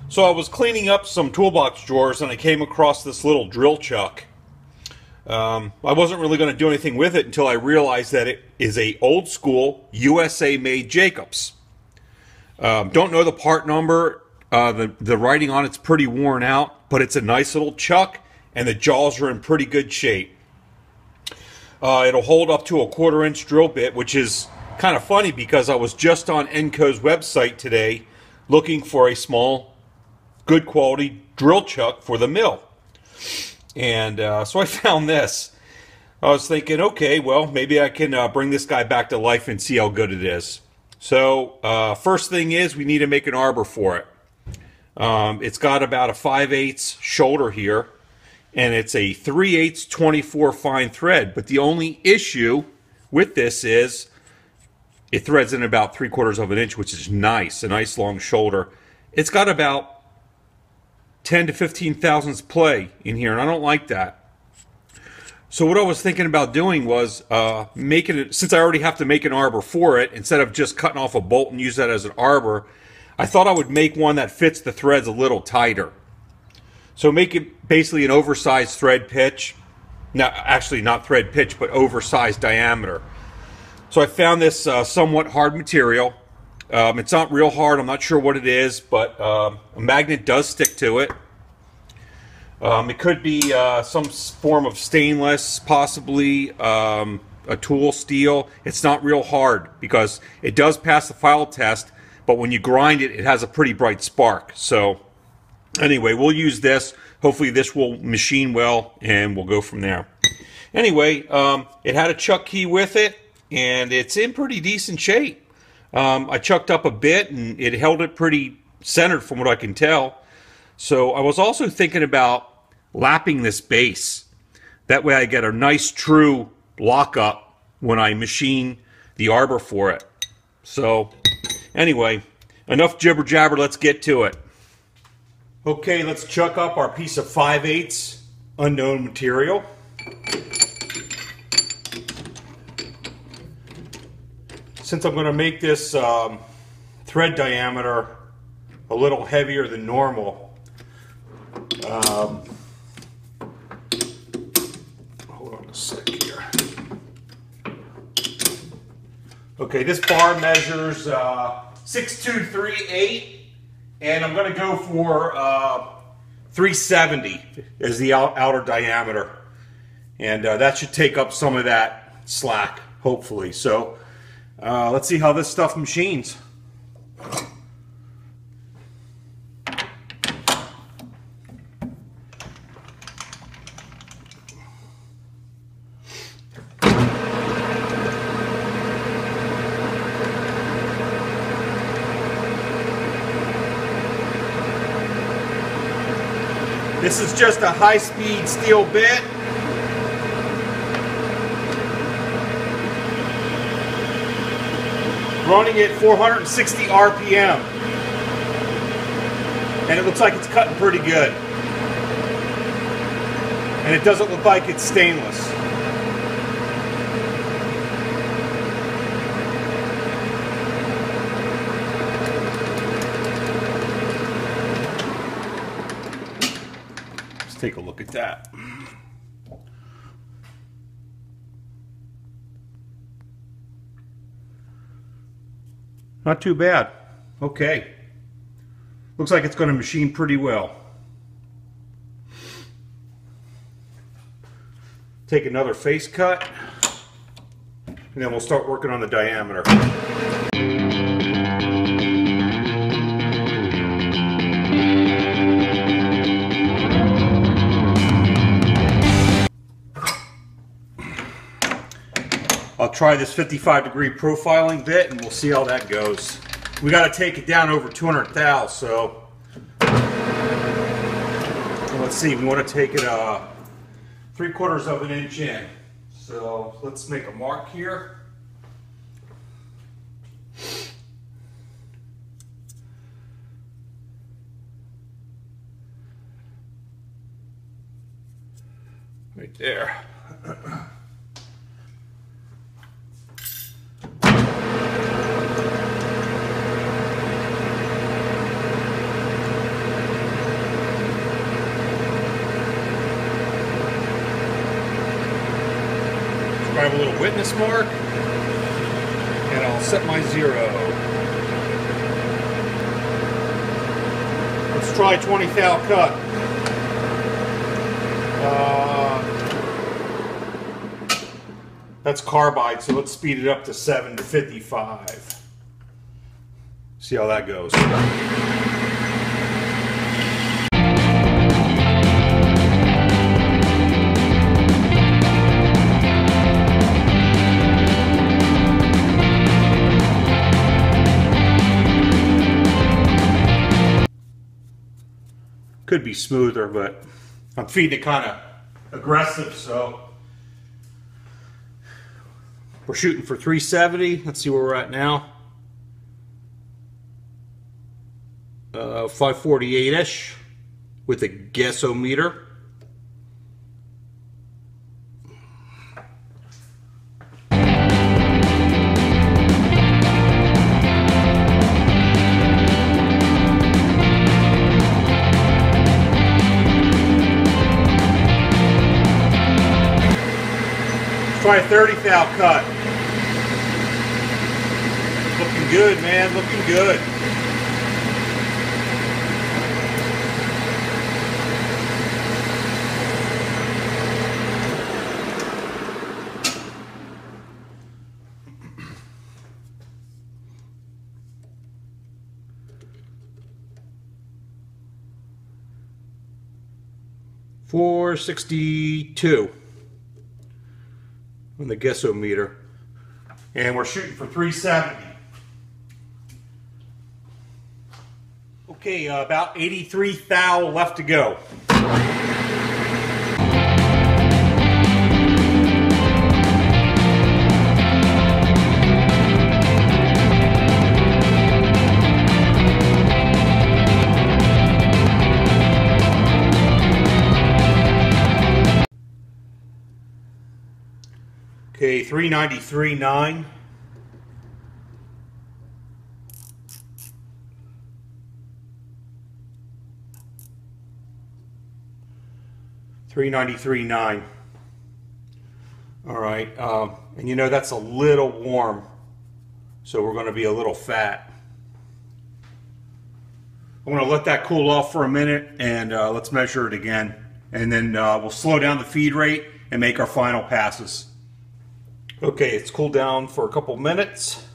So I was cleaning up some toolbox drawers and I came across this little drill chuck. I wasn't really going to do anything with it until I realized that it is a old school USA made Jacobs. Don't know the part number. The writing on it's pretty worn out, but it's a nice little chuck and the jaws are in pretty good shape. It'll hold up to a 1/4 inch drill bit, which is kind of funny because I was just on Enco's website today looking for a small, good quality drill chuck for the mill. And so I found this. I was thinking, okay, well, maybe I can bring this guy back to life and see how good it is. So first thing is we need to make an arbor for it. It's got about a 5/8 shoulder here, and it's a 3/8 24 fine thread. But the only issue with this is it threads in about 3/4 of an inch, which is nice, a nice long shoulder. It's got about 10 to 15 thousandths play in here, and I don't like that. So what I was thinking about doing was making it, since I already have to make an arbor for it, instead of just cutting off a bolt and use that as an arbor, I thought I would make one that fits the threads a little tighter. So make it basically an oversized thread pitch. No, actually not thread pitch, but oversized diameter. So I found this somewhat hard material. It's not real hard, I'm not sure what it is, but a magnet does stick to it. It could be some form of stainless, possibly a tool steel. It's not real hard because it does pass the file test, but when you grind it, it has a pretty bright spark. So anyway, we'll use this. Hopefully this will machine well, and we'll go from there. Anyway, it had a chuck key with it, and it's in pretty decent shape. I chucked up a bit and it held it pretty centered from what I can tell. So I was also thinking about lapping this base. That way I get a nice true lockup when I machine the arbor for it. So anyway, enough jibber jabber, let's get to it. Okay, let's chuck up our piece of 5/8 unknown material. Since I'm going to make this thread diameter a little heavier than normal, hold on a sec here. Okay, this bar measures 6.238, and I'm going to go for 370 as the outer diameter, and that should take up some of that slack, hopefully. So let's see how this stuff machines. This is just a high-speed steel bit. Running at 460 RPM. And it looks like it's cutting pretty good. And it doesn't look like it's stainless. Let's take a look at that. Not too bad. Okay. Looks like it's going to machine pretty well. Take another face cut, and then we'll start working on the diameter. I'll try this 55-degree profiling bit and we'll see how that goes. We got to take it down over 200 thou, so let's see, we want to take it 3/4 of an inch in. So let's make a mark here. Right there. Grab a little witness mark, and I'll set my 0. Let's try 20 thou cut. That's carbide, so let's speed it up to 7 to 55. See how that goes. Could be smoother, but I'm feeding it kind of aggressive, so we're shooting for 370. Let's see where we're at now. 548-ish with a guessometer. Try a 30 thou cut. Looking good, man, looking good. $462 on the guessometer, and we're shooting for 370. Okay, about 83 thou left to go. Okay, 393.9. $393.9. All right, and you know that's a little warm, so we're going to be a little fat. I'm going to let that cool off for a minute, and let's measure it again, and then we'll slow down the feed rate and make our final passes. Okay, it's cooled down for a couple minutes.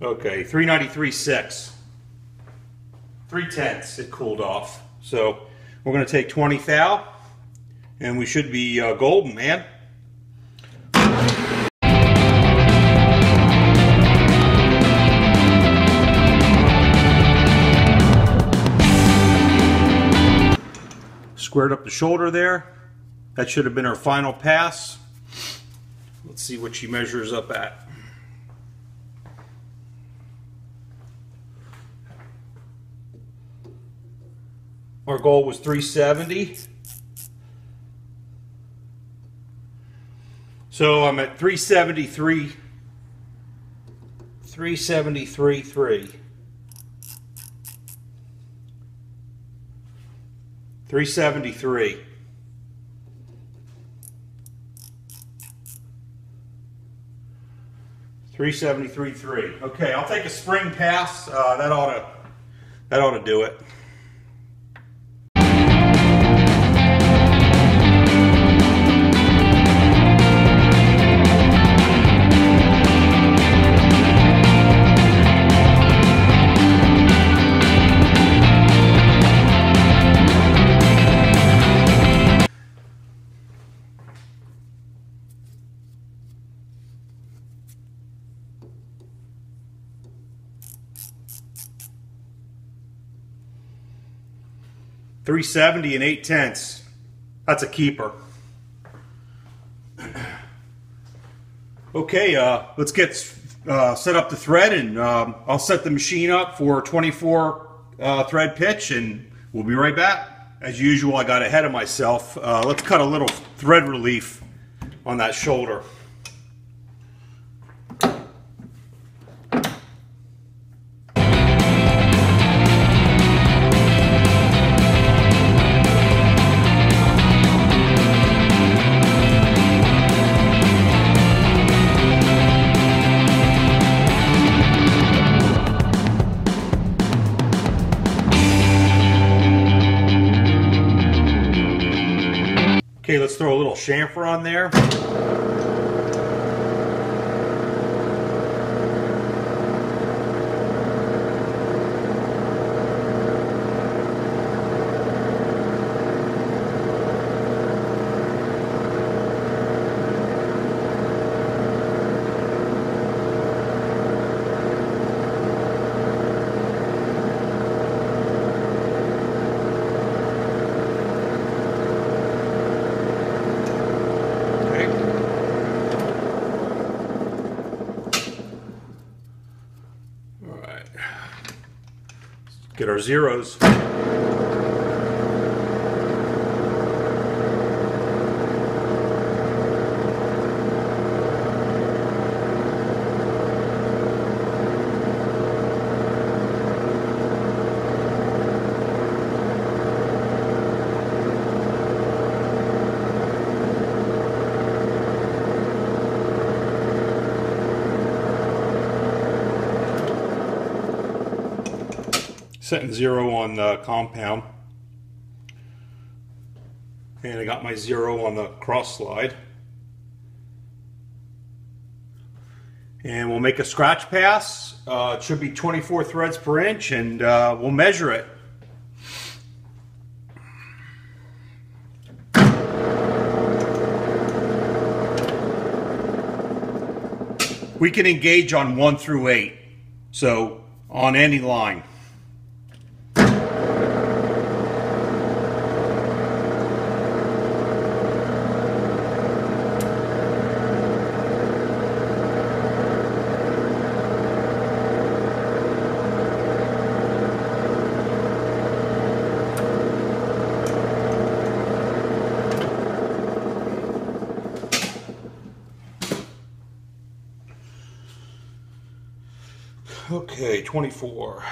Okay, 393.6. 3/10 it cooled off. So we're going to take 20 thou, and we should be golden, man. Squared up the shoulder there. That should have been our final pass. Let's see what she measures up at. Our goal was 370. So I'm at 373. 373.3. 373. $373.3. Okay, I'll take a spring pass. That ought to do it. $370 and 8/10. That's a keeper. Okay, let's get set up the thread, and I'll set the machine up for 24 thread pitch, and we'll be right back. As usual, I got ahead of myself. Let's cut a little thread relief on that shoulder. Okay, let's throw a little chamfer on there. Get our zeros. Setting 0 on the compound, and I got my 0 on the cross slide, and we'll make a scratch pass. It should be 24 threads per inch, and we'll measure it. We can engage on 1 through 8, so on any line. Okay, 24.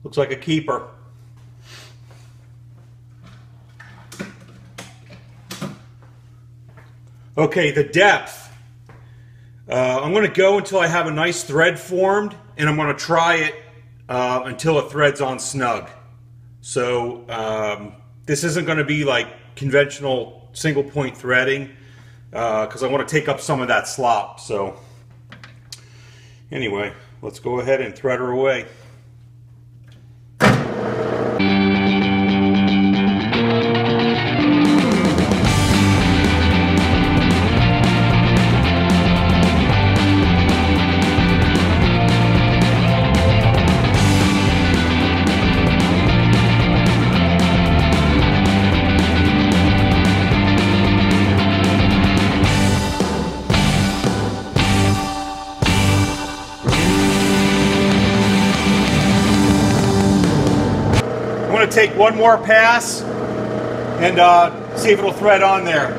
Looks like a keeper. Okay, the depth. I'm going to go until I have a nice thread formed, and I'm going to try it until a thread's on snug. So this isn't going to be like conventional single point threading because I want to take up some of that slop. So anyway, let's go ahead and thread her away. I'm going to take one more pass and see if it'll thread on there.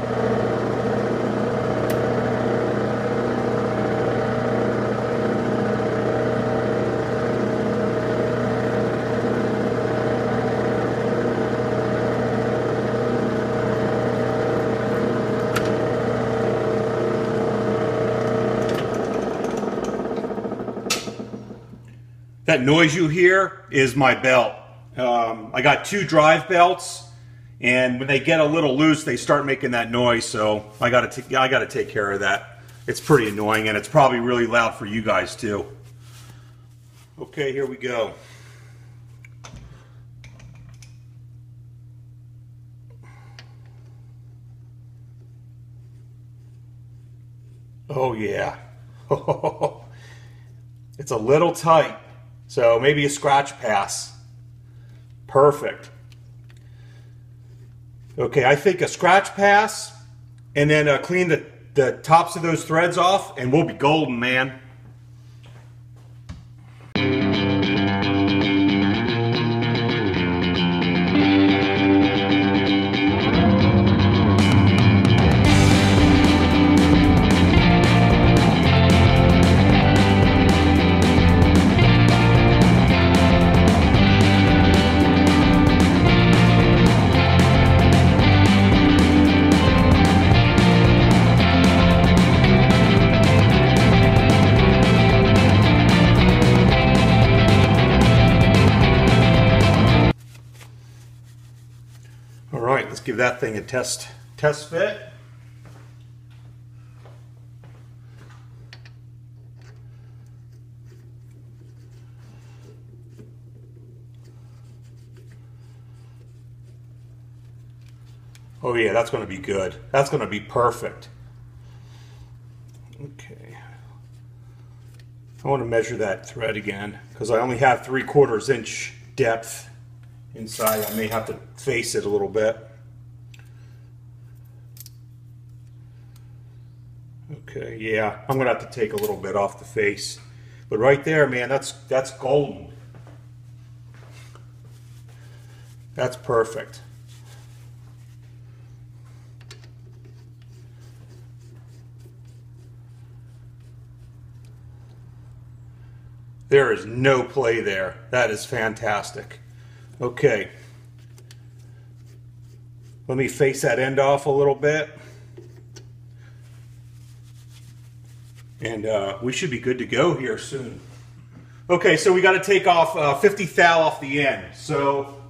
That noise you hear is my belt. I got 2 drive belts, and when they get a little loose, they start making that noise. So I got to take care of that. It's pretty annoying, and it's probably really loud for you guys too. Okay, here we go. Oh yeah. It's a little tight, so maybe a scratch pass. Perfect. Okay, I think a scratch pass and then clean the tops of those threads off and we'll be golden, man. Alright, let's give that thing a test fit. Oh yeah, that's going to be good. That's going to be perfect. Okay. I want to measure that thread again because I only have 3/4 inch depth inside. I may have to face it a little bit. Okay, yeah, I'm gonna have to take a little bit off the face. But right there, man, that's golden. That's perfect. There is no play there. That is fantastic. Okay. Let me face that end off a little bit. And we should be good to go here soon. Okay, so we got to take off 50 thou off the end. So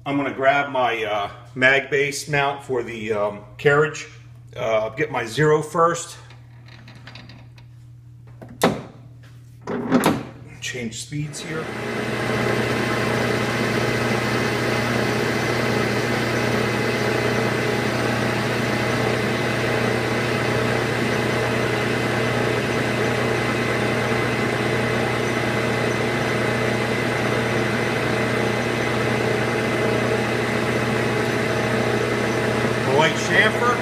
I'm going to grab my mag base mount for the carriage. Get my 0 first. Change speeds here. A light chamfer.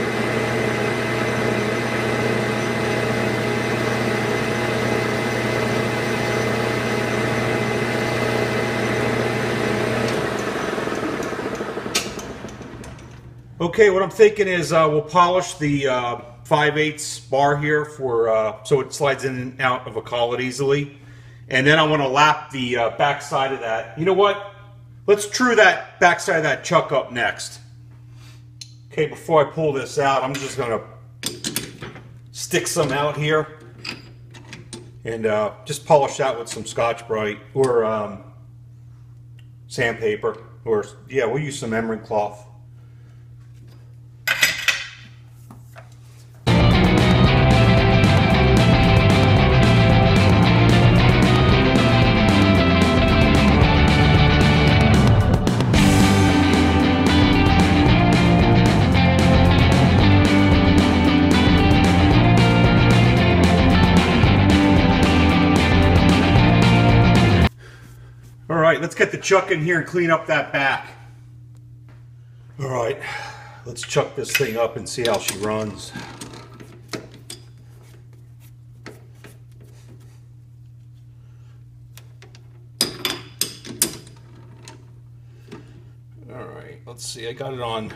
Okay, what I'm thinking is we'll polish the 5/8 bar here for so it slides in and out of a collet easily. And then I want to lap the back side of that. You know what? Let's true that back side of that chuck up next. Okay, before I pull this out, I'm just going to stick some out here and just polish that with some Scotch-Brite or sandpaper. Or, yeah, we'll use some emery cloth. Alright, let's get the chuck in here and clean up that back. Alright, let's chuck this thing up and see how she runs. Alright, let's see, I got it on.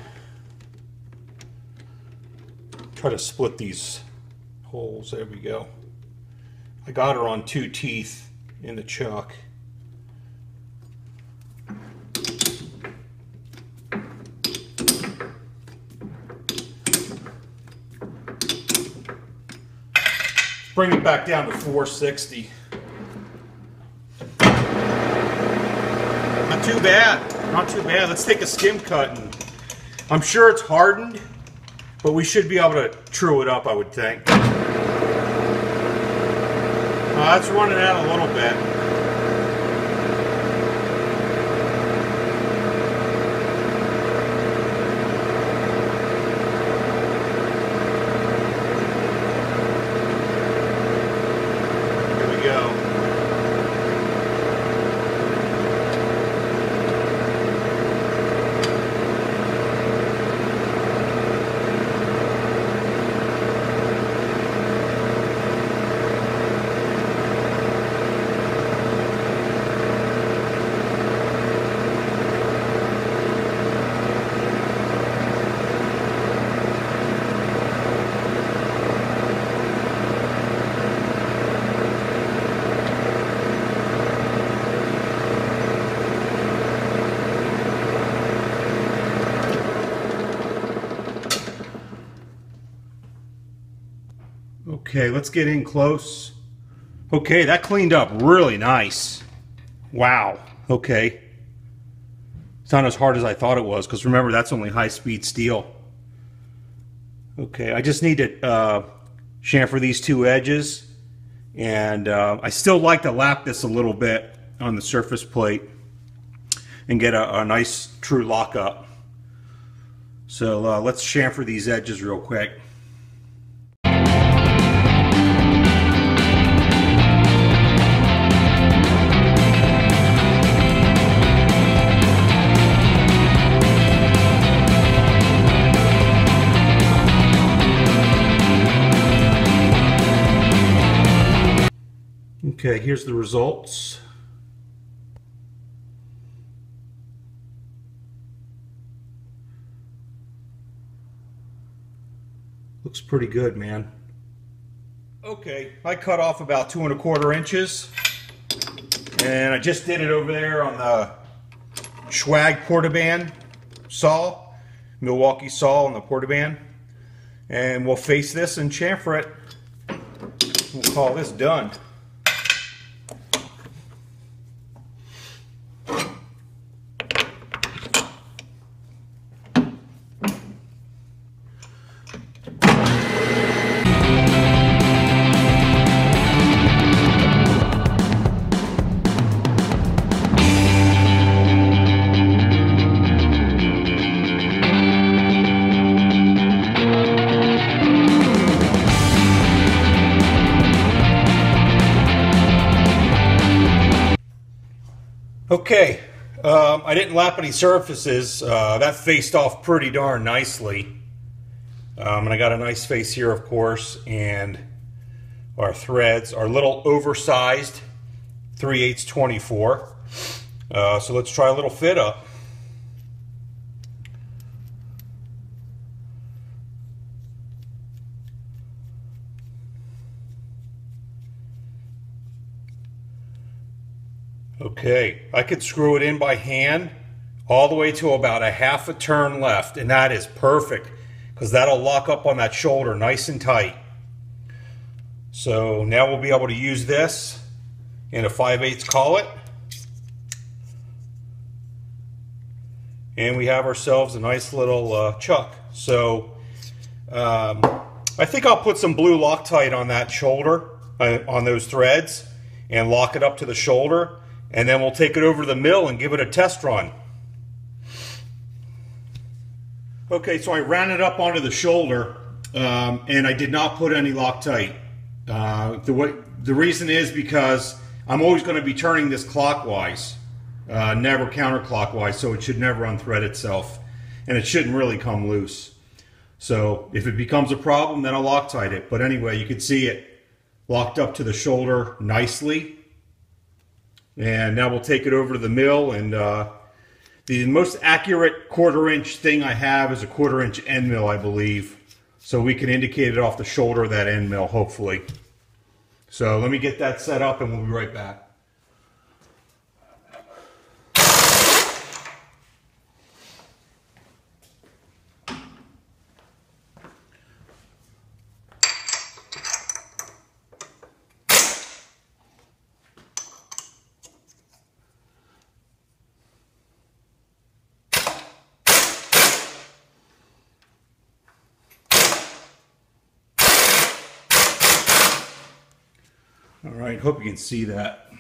Try to split these holes, there we go. I got her on 2 teeth in the chuck. Bring it back down to 460. Not too bad. Not too bad. Let's take a skim cut. And I'm sure it's hardened, but we should be able to true it up, I would think. That's running out a little bit. Okay, let's get in close. Okay, that cleaned up really nice. Wow. Okay. It's not as hard as I thought it was, because remember, that's only high-speed steel. Okay, I just need to chamfer these two edges, and I still like to lap this a little bit on the surface plate and get a nice true lockup. So let's chamfer these edges real quick. Okay, here's the results. Looks pretty good, man. Okay, I cut off about 2 1/4 inches, and I just did it over there on the Schwag Portaband saw, Milwaukee saw on the Portaband, and we'll face this and chamfer it. We'll call this done. Okay, I didn't lap any surfaces. That faced off pretty darn nicely. And I got a nice face here, of course, and our threads are a little oversized, 3/8 24. So let's try a little fit up. Okay, I could screw it in by hand all the way to about a 1/2 turn left, and that is perfect because that'll lock up on that shoulder nice and tight. So now we'll be able to use this in a 5/8 collet, and we have ourselves a nice little chuck. So I think I'll put some blue Loctite on that shoulder, on those threads, and lock it up to the shoulder. And then we'll take it over to the mill and give it a test run. Okay, so I ran it up onto the shoulder, and I did not put any Loctite. The reason is because I'm always going to be turning this clockwise, never counterclockwise, so it should never unthread itself, and it shouldn't really come loose. So if it becomes a problem, then I'll Loctite it. But anyway, you can see it locked up to the shoulder nicely. And now we'll take it over to the mill, and the most accurate 1/4 inch thing I have is a 1/4 inch end mill, I believe. So we can indicate it off the shoulder of that end mill, hopefully. So let me get that set up and we'll be right back. All right, hope you can see that.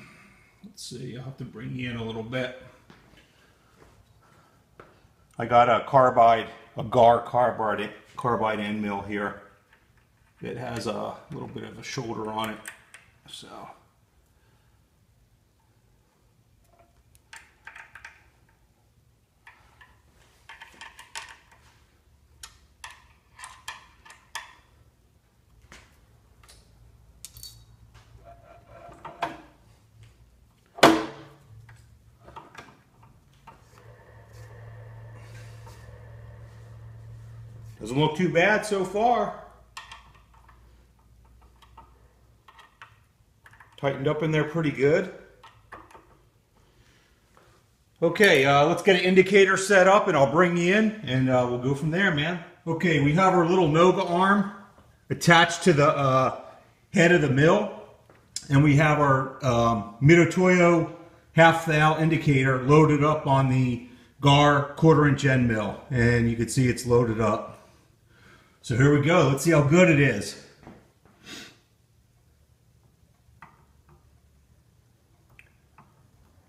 Let's see, I'll have to bring you in a little bit. I got a GAR carbide end mill here. It has a little bit of a shoulder on it, so. Doesn't look too bad so far. Tightened up in there pretty good. Okay, let's get an indicator set up and I'll bring you in and we'll go from there, man. Okay, we have our little Noga arm attached to the head of the mill, and we have our Mitutoyo half thou indicator loaded up on the Gar 1/4 inch end mill, and you can see it's loaded up. So here we go. Let's see how good it is.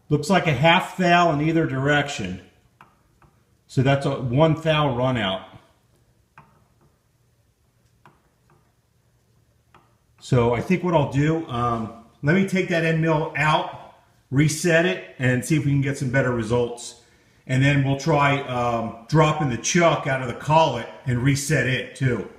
Looks like a half thou in either direction. So that's a 1 thou run out. So I think what I'll do, let me take that end mill out, reset it, and see if we can get some better results. And then we'll try dropping the chuck out of the collet and reset it too.